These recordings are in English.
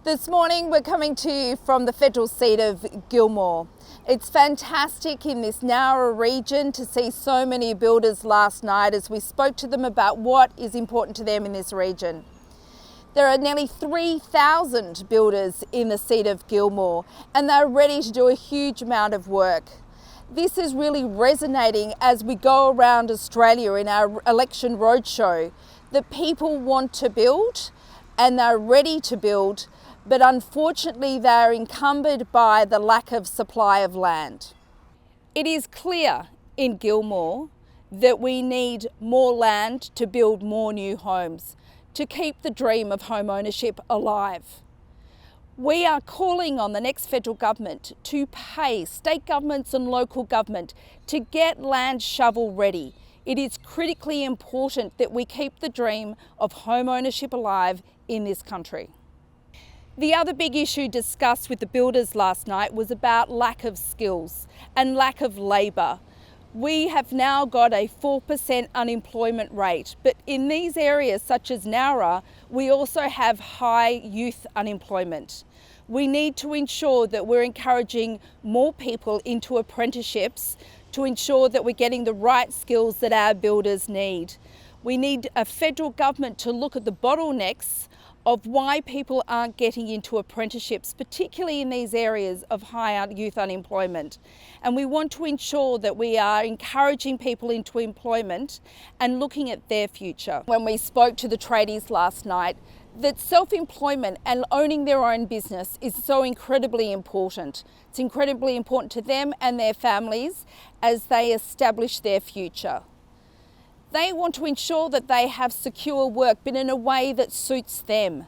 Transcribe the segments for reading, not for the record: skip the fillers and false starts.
This morning we're coming to you from the federal seat of Gilmore. It's fantastic in this narrow region to see so many builders last night as we spoke to them about what is important to them in this region. There are nearly 3,000 builders in the seat of Gilmore and they're ready to do a huge amount of work. This is really resonating as we go around Australia in our election roadshow. The people want to build and they're ready to build, but unfortunately they're encumbered by the lack of supply of land. It is clear in Gilmore that we need more land to build more new homes, to keep the dream of home ownership alive. We are calling on the next federal government to pay state governments and local government to get land shovel ready. It is critically important that we keep the dream of home ownership alive in this country. The other big issue discussed with the builders last night was about lack of skills and lack of labour. We have now got a 4% unemployment rate, but in these areas such as Nowra, we also have high youth unemployment. We need to ensure that we're encouraging more people into apprenticeships to ensure that we're getting the right skills that our builders need. We need a federal government to look at the bottlenecks of why people aren't getting into apprenticeships, particularly in these areas of high youth unemployment. And we want to ensure that we are encouraging people into employment and looking at their future. When we spoke to the tradies last night, that self-employment and owning their own business is so incredibly important. It's incredibly important to them and their families as they establish their future. They want to ensure that they have secure work, but in a way that suits them.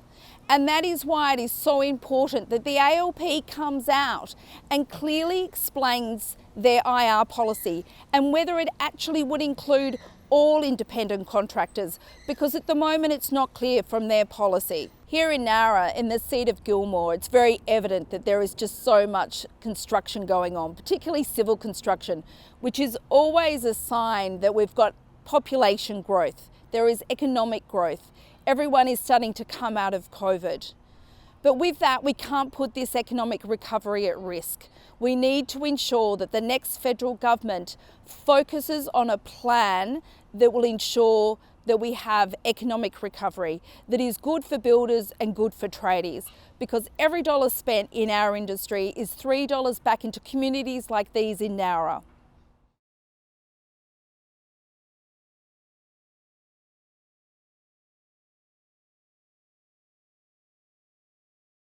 And that is why it is so important that the ALP comes out and clearly explains their IR policy and whether it actually would include all independent contractors, because at the moment it's not clear from their policy. Here in Nowra, in the seat of Gilmore, it's very evident that there is just so much construction going on, particularly civil construction, which is always a sign that we've got population growth. There is economic growth. Everyone is starting to come out of COVID. But with that, we can't put this economic recovery at risk. We need to ensure that the next federal government focuses on a plan that will ensure that we have economic recovery that is good for builders and good for tradies, because every dollar spent in our industry is $3 back into communities like these in Nowra.